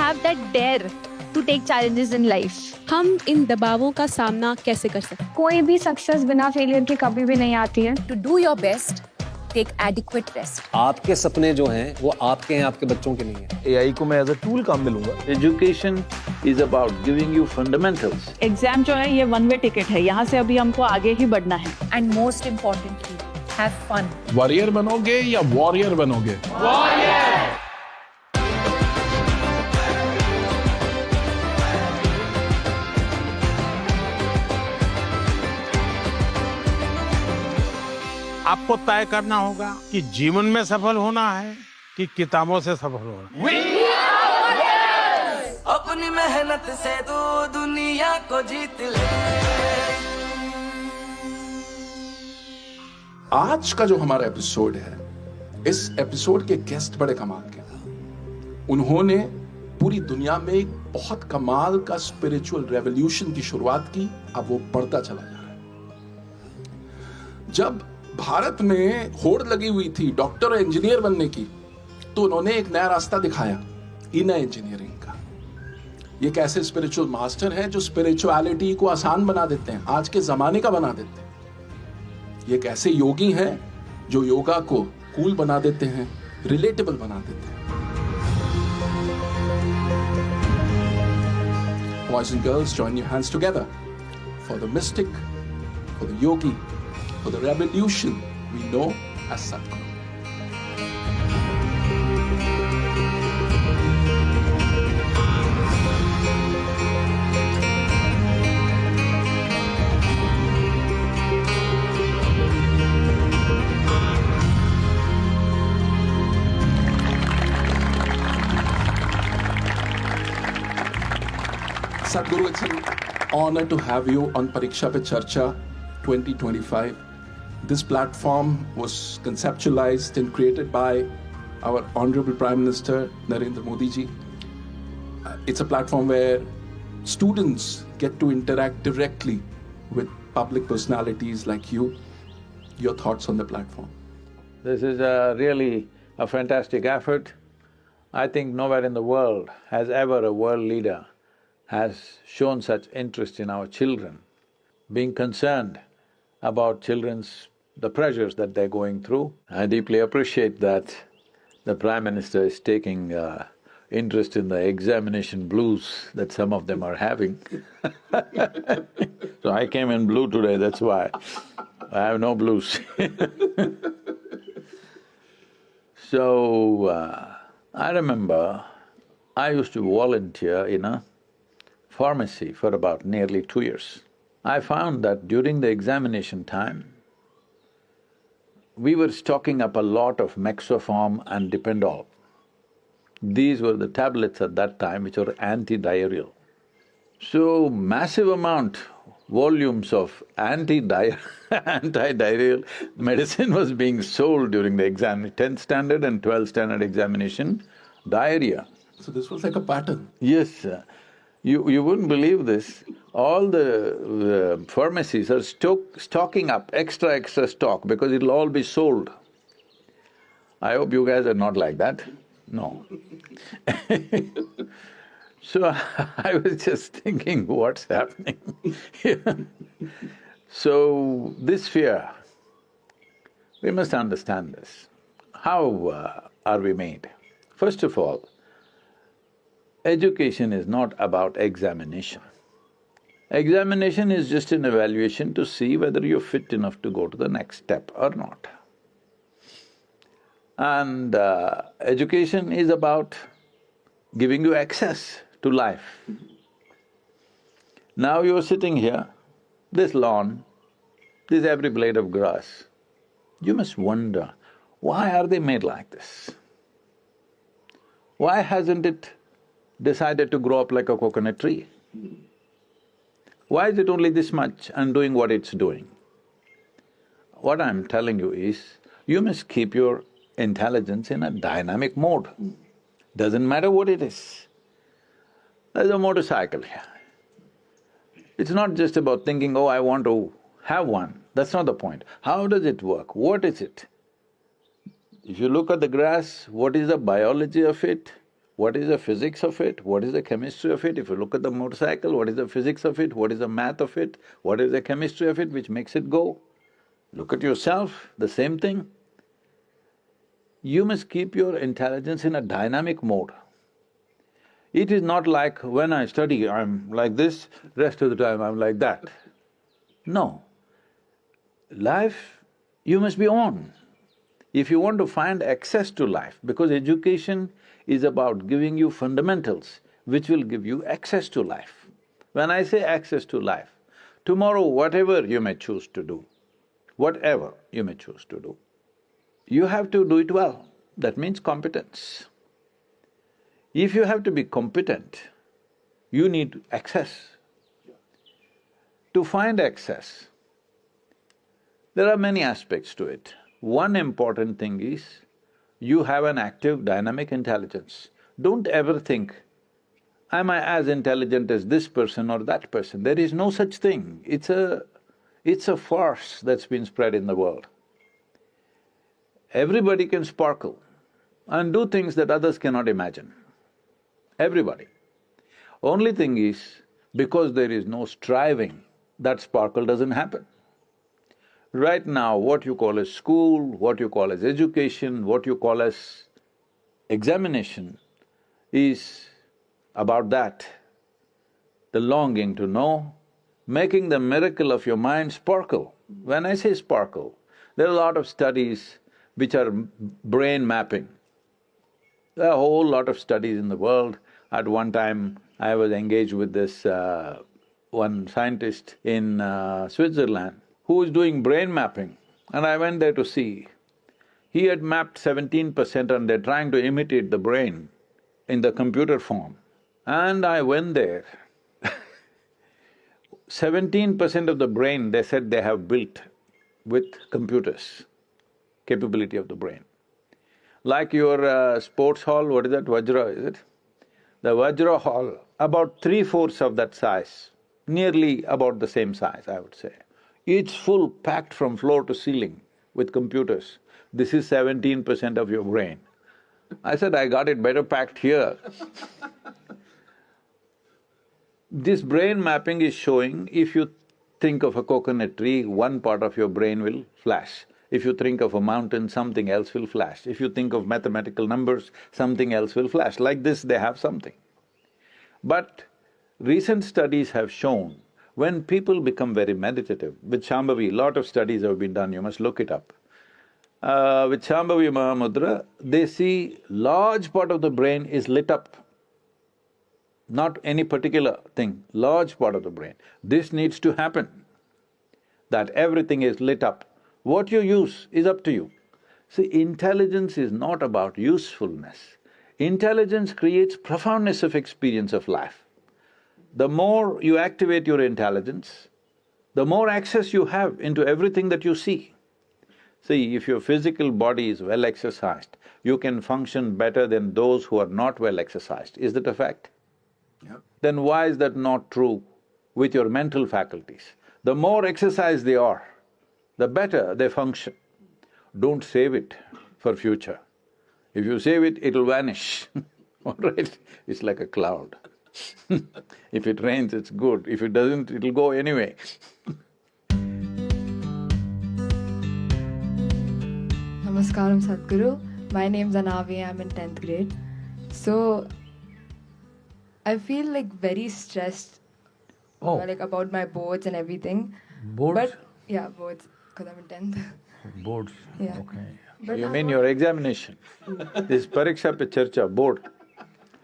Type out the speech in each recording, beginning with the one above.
have that dare to take challenges in life. हम इन दबावों का सामना कैसे कर सकते हैं? कोई भी सक्सेस बिना फेलियर के कभी भी नहीं आती है. To do your best, take adequate rest. आपके सपने जो हैं वो आपके हैं, आपके बच्चों के नहीं हैं. AI को मैं एज अ टूल काम में लूंगा. Education is about giving you fundamentals. Exam जो है ये वन वे टिकट है, यहाँ से अभी हमको आगे ही बढ़ना है. And most importantly, have fun. Warrior बनोगे या वॉरियर बनोगे? आपको तय करना होगा कि जीवन में सफल होना है कि किताबों से सफल होना है. अपनी मेहनत से तू दुनिया को जीत ले. आज का जो हमारा एपिसोड है, इस एपिसोड के गेस्ट बड़े कमाल के हैं. उन्होंने पूरी दुनिया में एक बहुत कमाल का स्पिरिचुअल रेवोल्यूशन की शुरुआत की. अब वो बढ़ता चला जा रहा है. जब भारत में होड़ लगी हुई थी डॉक्टर और इंजीनियर बनने की, तो उन्होंने एक नया रास्ता दिखाया, इनर इंजीनियरिंग का. ये कैसे स्पिरिचुअल मास्टर हैं जो स्पिरिचुअलिटी को आसान बना देते हैं, आज के जमाने का बना देते हैं. ये कैसे योगी हैं जो योगा को कूल बना देते हैं, रिलेटेबल बना देते हैं. Boys and girls, join your hands together for the mystic, for the yogi, for the revolution we know as Sadhguru. Sadhguru, it's an honor to have you on Pariksha Pe Charcha 2025. This platform was conceptualized and created by our Honorable Prime Minister Narendra Modi ji. It's a platform where students get to interact directly with public personalities like you. Your thoughts on the platform? This is really a fantastic effort. I think nowhere in the world has ever a world leader has shown such interest in our children, being concerned about the pressures that they're going through. I deeply appreciate that the Prime Minister is taking interest in the examination blues that some of them are having. So I came in blue today, that's why. I have no blues. So, I remember I used to volunteer in a pharmacy for about nearly 2 years. I found that during the examination time, we were stocking up a lot of Mexoform and Dipendol. These were the tablets at that time which were anti-diarrheal. So, massive amount, volumes of anti-diarrheal medicine was being sold during the exam, 10th standard and 12th standard examination, diarrhea. So this was like a pattern. Yes, you wouldn't believe this. All the pharmacies are stocking up extra stock because it'll all be sold. I hope you guys are not like that. No. So I was just thinking, what's happening? So this fear, we must understand this. How are we made? First of all, education is not about examination. Examination is just an evaluation to see whether you're fit enough to go to the next step or not. And education is about giving you access to life. Now you're sitting here, this lawn, this every blade of grass, you must wonder, why are they made like this? Why hasn't it decided to grow up like a coconut tree? Why is it only this much and doing what it's doing? What I'm telling you is, you must keep your intelligence in a dynamic mode. Doesn't matter what it is. There's a motorcycle here. It's not just about thinking, oh, I want to have one. That's not the point. How does it work? What is it? If you look at the grass, what is the biology of it? What is the physics of it? What is the chemistry of it? If you look at the motorcycle, what is the physics of it? What is the math of it? What is the chemistry of it which makes it go? Look at yourself, the same thing. You must keep your intelligence in a dynamic mode. It is not like when I study, I'm like this, rest of the time I'm like that. No. Life, you must be on. If you want to find access to life, because education is about giving you fundamentals which will give you access to life. When I say access to life, tomorrow whatever you may choose to do, whatever you may choose to do, you have to do it well. That means competence. If you have to be competent, you need access. To find access, there are many aspects to it. One important thing is, you have an active, dynamic intelligence. Don't ever think, am I as intelligent as this person or that person? There is no such thing. It's a farce that's been spread in the world. Everybody can sparkle and do things that others cannot imagine. Everybody. Only thing is, because there is no striving, that sparkle doesn't happen. Right now, what you call as school, what you call as education, what you call as examination is about that. The longing to know, making the miracle of your mind sparkle. When I say sparkle, there are a lot of studies which are brain mapping. There are a whole lot of studies in the world. At one time, I was engaged with this one scientist in Switzerland who was doing brain mapping, and I went there to see. He had mapped 17% and they're trying to imitate the brain in the computer form. And I went there. 17% of the brain, they said they have built with computers, capability of the brain. Like your sports hall, what is that, Vajra, is it? The Vajra hall, about 3/4 of that size, nearly about the same size, I would say. It's full, packed from floor to ceiling with computers. This is 17% of your brain. I said, I got it better packed here. This brain mapping is showing, if you think of a coconut tree, one part of your brain will flash. If you think of a mountain, something else will flash. If you think of mathematical numbers, something else will flash. Like this, they have something. But recent studies have shown, when people become very meditative, with Shambhavi, lot of studies have been done, you must look it up. With Shambhavi Mahamudra, they see large part of the brain is lit up. Not any particular thing, large part of the brain. This needs to happen, that everything is lit up. What you use is up to you. See, intelligence is not about usefulness. Intelligence creates profoundness of experience of life. The more you activate your intelligence, the more access you have into everything that you see. See, if your physical body is well exercised, you can function better than those who are not well exercised. Is that a fact? Yep. Then why is that not true with your mental faculties? The more exercised they are, the better they function. Don't save it for future. If you save it, it'll vanish, all right? It's like a cloud. If it rains, it's good. If it doesn't, it'll go anyway. Namaskaram Sadhguru. My name's Anavi, I'm in 10th grade. So, I feel like very stressed like about my boards and everything. Boards? But, yeah, boards, because I'm in 10th. Boards, Yeah. okay. But You I'm mean not- your examination? This Pariksha Pe Charcha, board.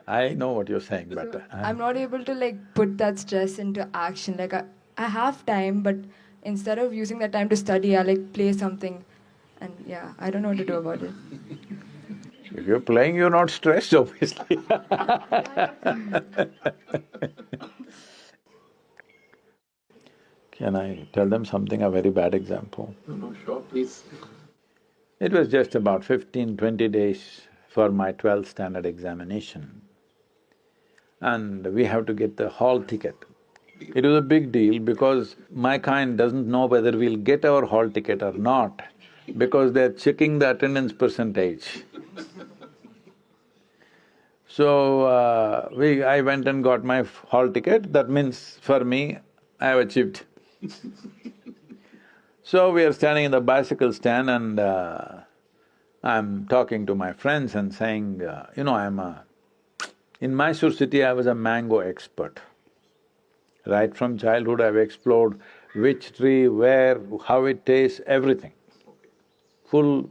I know what you're saying, but I'm not able to like put that stress into action. Like I have time, but instead of using that time to study, I like play something, and yeah, I don't know what to do about it. if you're playing, you're not stressed, obviously. Can I tell them something, a very bad example? No, sure, please. It was just about 15-20 days for my 12th standard examination. And we have to get the hall ticket. It was a big deal because my kind doesn't know whether we'll get our hall ticket or not, because they're checking the attendance percentage. So, I went and got my hall ticket. That means for me, I have achieved. So we are standing in the bicycle stand and I'm talking to my friends and saying, in Mysore city I was a mango expert. Right from childhood I've explored which tree, where, how it tastes, everything. Full…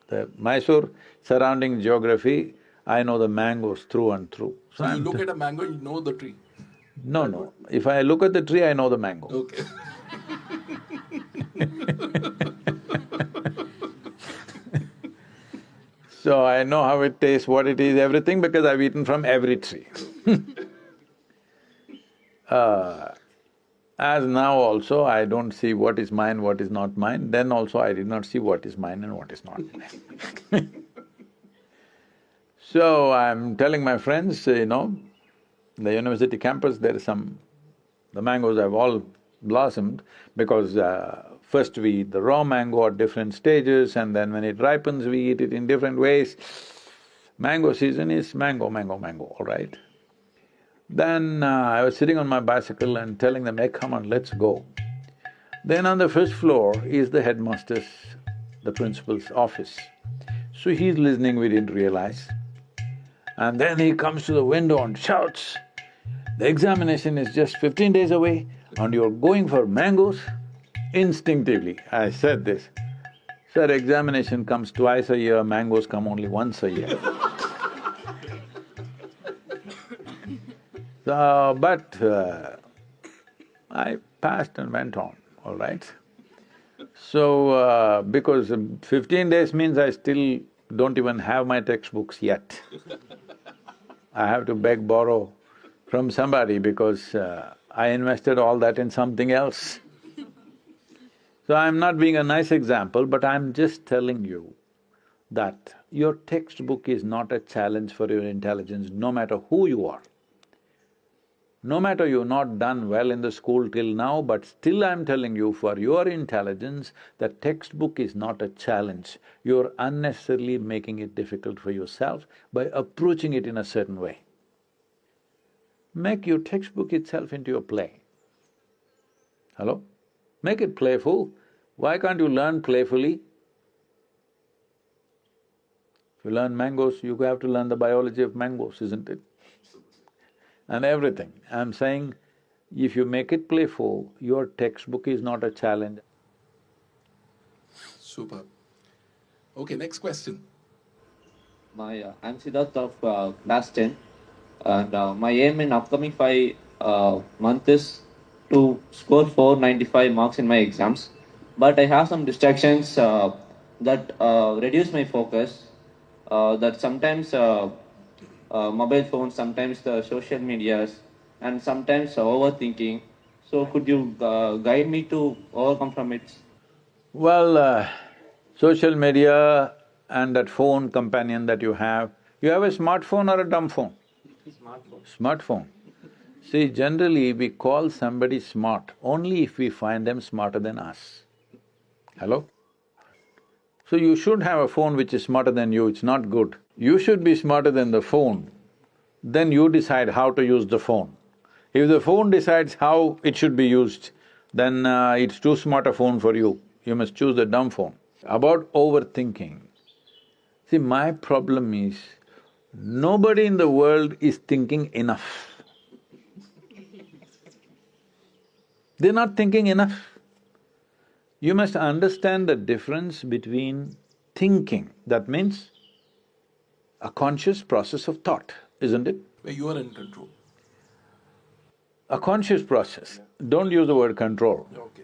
the Mysore surrounding geography, I know the mangoes through and through. So you look at a mango, you know the tree. No. If I look at the tree, I know the mango. Okay. So I know how it tastes, what it is, everything because I've eaten from every tree. As now also, I don't see what is mine, what is not mine, then also I did not see what is mine and what is not mine. So I'm telling my friends, the university campus, there is the mangoes have all blossomed because first we eat the raw mango at different stages and then when it ripens, we eat it in different ways. Mango season is mango, all right? Then I was sitting on my bicycle and telling them, hey, come on, let's go. Then on the first floor is the headmaster's, the principal's office. So he's listening, we didn't realize. And then he comes to the window and shouts, the examination is just 15 days away and you're going for mangoes? Instinctively, I said this, sir, examination comes twice a year, mangoes come only once a year. But I passed and went on, all right? So, because 15 days means I still don't even have my textbooks yet. I have to beg, borrow from somebody because I invested all that in something else. So I'm not being a nice example, but I'm just telling you that your textbook is not a challenge for your intelligence, no matter who you are. No matter you've not done well in the school till now, but still I'm telling you, for your intelligence, the textbook is not a challenge. You're unnecessarily making it difficult for yourself by approaching it in a certain way. Make your textbook itself into a play. Hello? Make it playful. Why can't you learn playfully? If you learn mangoes, you have to learn the biology of mangoes, isn't it? And everything. I'm saying, if you make it playful, your textbook is not a challenge. Super. Okay, next question. I'm Siddharth of class 10 and my aim in upcoming 5 months is to score 495 marks in my exams. But I have some distractions that reduce my focus, that sometimes mobile phones, sometimes the social medias, and sometimes overthinking. So could you guide me to overcome from it? Well, social media and that phone companion that you have a smartphone or a dumb phone? Smartphone. See, generally we call somebody smart only if we find them smarter than us. Hello? So you should have a phone which is smarter than you, it's not good. You should be smarter than the phone, then you decide how to use the phone. If the phone decides how it should be used, then it's too smart a phone for you, you must choose the dumb phone. About overthinking, see, my problem is, nobody in the world is thinking enough. They're not thinking enough. You must understand the difference between thinking, that means a conscious process of thought, isn't it? Where you are in control. A conscious process, don't use the word control. Okay.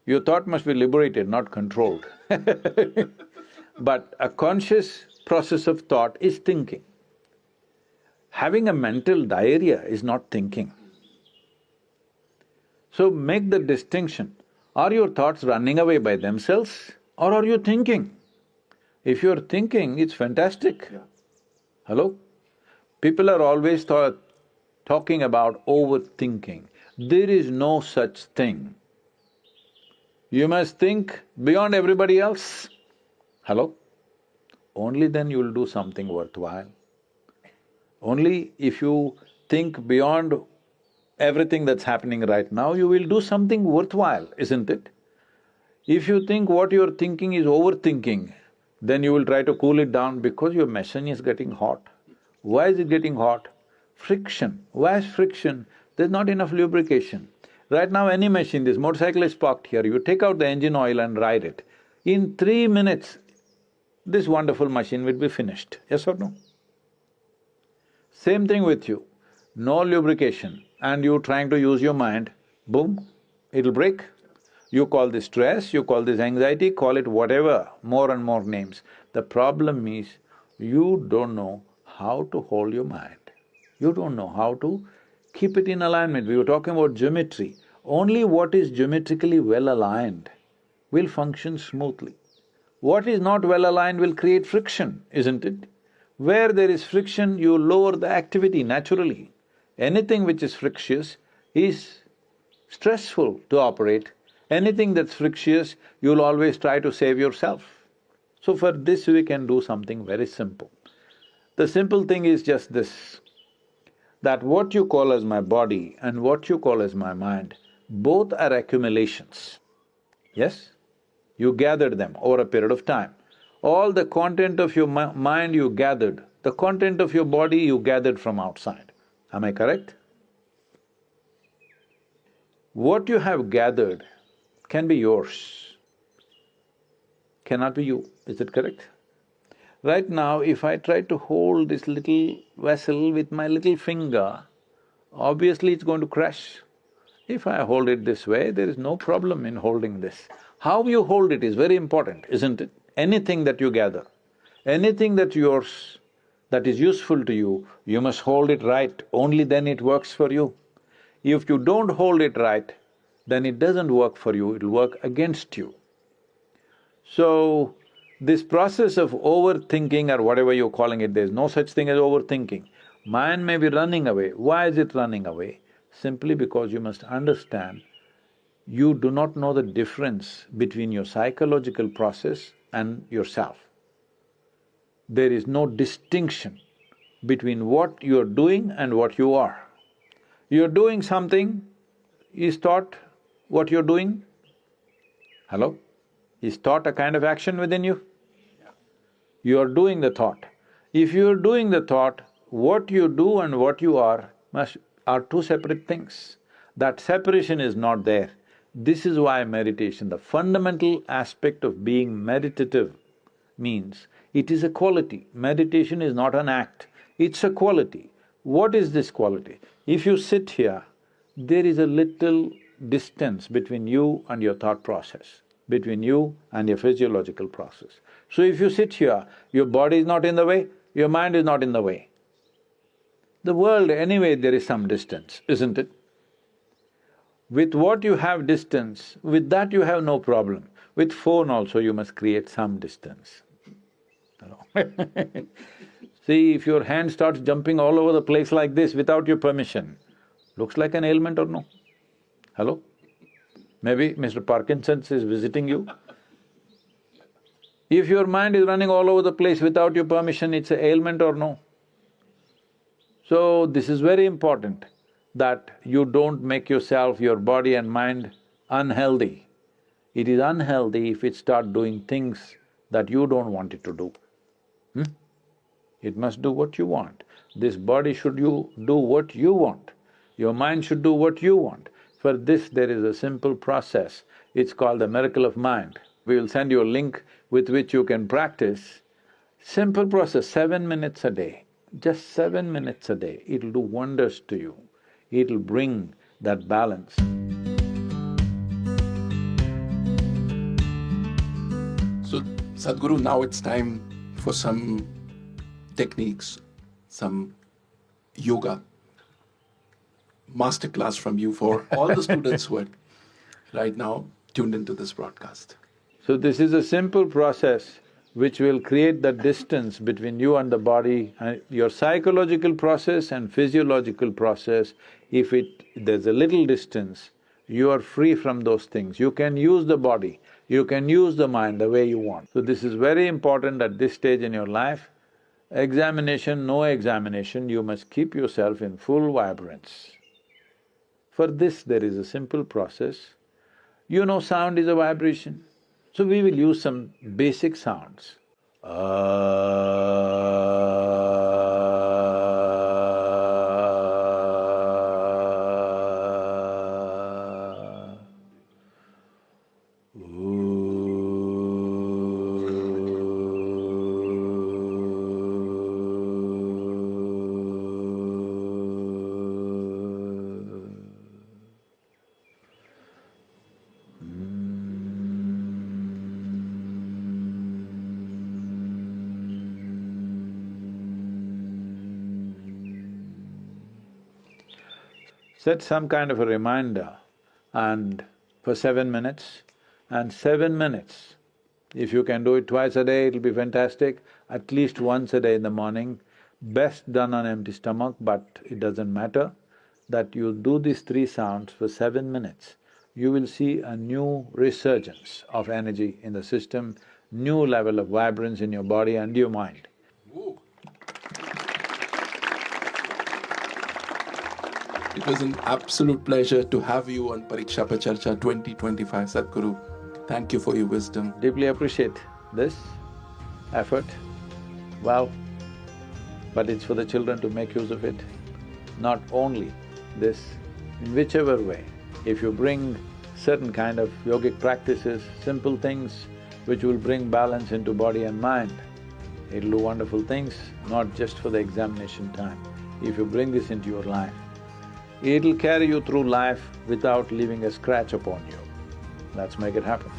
Your thought must be liberated, not controlled. But a conscious process of thought is thinking. Having a mental diarrhea is not thinking. So make the distinction, are your thoughts running away by themselves or are you thinking? If you're thinking, it's fantastic. Yeah. Hello? People are always talking about overthinking. There is no such thing. You must think beyond everybody else. Hello? Only then you'll do something worthwhile. Only if you think beyond everything that's happening right now, you will do something worthwhile, isn't it? If you think what you're thinking is overthinking, then you will try to cool it down because your machine is getting hot. Why is it getting hot? Friction. Why is friction? There's not enough lubrication. Right now any machine, this motorcycle is parked here, you take out the engine oil and ride it. In 3 minutes, this wonderful machine will be finished, yes or no? Same thing with you, no lubrication and you trying to use your mind, boom, it'll break. You call this stress, you call this anxiety, call it whatever, more and more names. The problem is, you don't know how to hold your mind. You don't know how to keep it in alignment. We were talking about geometry. Only what is geometrically well aligned will function smoothly. What is not well aligned will create friction, isn't it? Where there is friction, you lower the activity naturally. Anything which is frictious is stressful to operate. Anything that's frictious, you'll always try to save yourself. So for this we can do something very simple. The simple thing is just this, that what you call as my body and what you call as my mind, both are accumulations. Yes? You gathered them over a period of time. All the content of your mind you gathered, the content of your body you gathered from outside. Am I correct? What you have gathered can be yours, cannot be you, is it correct? Right now, if I try to hold this little vessel with my little finger, obviously it's going to crash. If I hold it this way, there is no problem in holding this. How you hold it is very important, isn't it? Anything that you gather, anything that's yours, that is useful to you, you must hold it right, only then it works for you. If you don't hold it right, then it doesn't work for you, it'll work against you. So, this process of overthinking or whatever you're calling it, there's no such thing as overthinking. Mind may be running away. Why is it running away? Simply because you must understand, you do not know the difference between your psychological process and yourself. There is no distinction between what you're doing and what you are. You're doing something, is thought what you're doing? Hello? Is thought a kind of action within you? You are doing the thought. If you are doing the thought, what you do and what you are are two separate things. That separation is not there. This is why meditation, the fundamental aspect of being meditative means it is a quality. Meditation is not an act, it's a quality. What is this quality? If you sit here, there is a little distance between you and your thought process, between you and your physiological process. So if you sit here, your body is not in the way, your mind is not in the way. The world, anyway, there is some distance, isn't it? With what you have distance, with that you have no problem. With phone also you must create some distance. See, if your hand starts jumping all over the place like this without your permission, looks like an ailment or no? Hello? Maybe Mr. Parkinson's is visiting you. If your mind is running all over the place without your permission, it's an ailment or no? So, this is very important that you don't make yourself, your body and mind unhealthy. It is unhealthy if it starts doing things that you don't want it to do. It must do what you want. This body should do what you want. Your mind should do what you want. For this, there is a simple process. It's called the miracle of mind. We will send you a link with which you can practice. Simple process, 7 minutes a day. Just 7 minutes a day, it'll do wonders to you. It'll bring that balance. So, Sadhguru, now it's time for some techniques, some yoga masterclass from you for all the students who are right now tuned into this broadcast. So this is a simple process which will create the distance between you and the body, and your psychological process and physiological process. If there's a little distance, you are free from those things. You can use the body, you can use the mind the way you want. So this is very important at this stage in your life. Examination, no examination, you must keep yourself in full vibrance. For this, there is a simple process. You know sound is a vibration, so we will use some basic sounds. Set some kind of a reminder and for 7 minutes, and 7 minutes. If you can do it twice a day, it'll be fantastic. At least once a day in the morning, best done on empty stomach, but it doesn't matter. That you do these 3 sounds for 7 minutes, you will see a new resurgence of energy in the system, new level of vibrance in your body and your mind. It was an absolute pleasure to have you on Pariksha Pe Charcha 2025, Sadhguru. Thank you for your wisdom. Deeply appreciate this effort. Wow. But it's for the children to make use of it. Not only this, in whichever way, if you bring certain kind of yogic practices, simple things which will bring balance into body and mind, it'll do wonderful things, not just for the examination time. If you bring this into your life, it'll carry you through life without leaving a scratch upon you. Let's make it happen.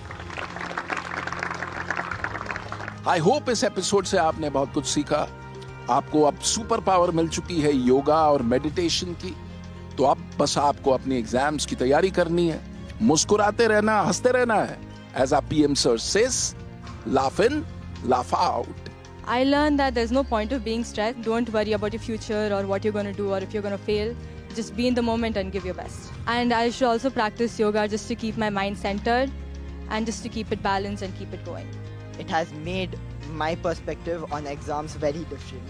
I hope इस episode से आपने बहुत कुछ सीखा। आपको अब super power मिल चुकी है योगा और मेडिटेशन की, तो अब बस आपको अपनी एग्जाम्स की तैयारी करनी है, मुस्कुराते रहना, हंसते रहना है। As our PM sir says, laugh in, laugh out. I learned that there's no point of being stressed. Don't worry about your future or what you're going to do or if you're going to fail. Just be in the moment and give your best. And I should also practice yoga just to keep my mind centered and just to keep it balanced and keep it going. It has made my perspective on exams very different.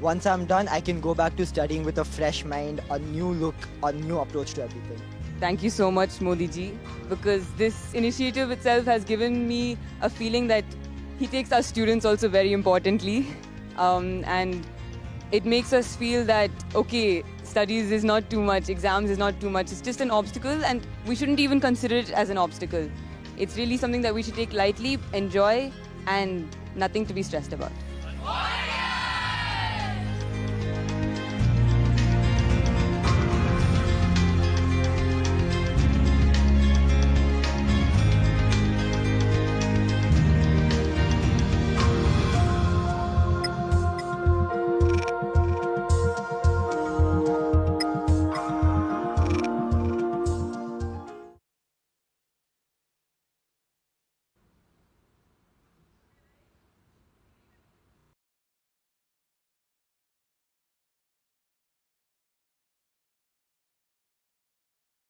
Once I'm done, I can go back to studying with a fresh mind, a new look, a new approach to everything. Thank you so much, Modi ji, because this initiative itself has given me a feeling that he takes our students also very importantly, and it makes us feel that, okay, studies is not too much, exams is not too much, it's just an obstacle and we shouldn't even consider it as an obstacle. It's really something that we should take lightly, enjoy and nothing to be stressed about.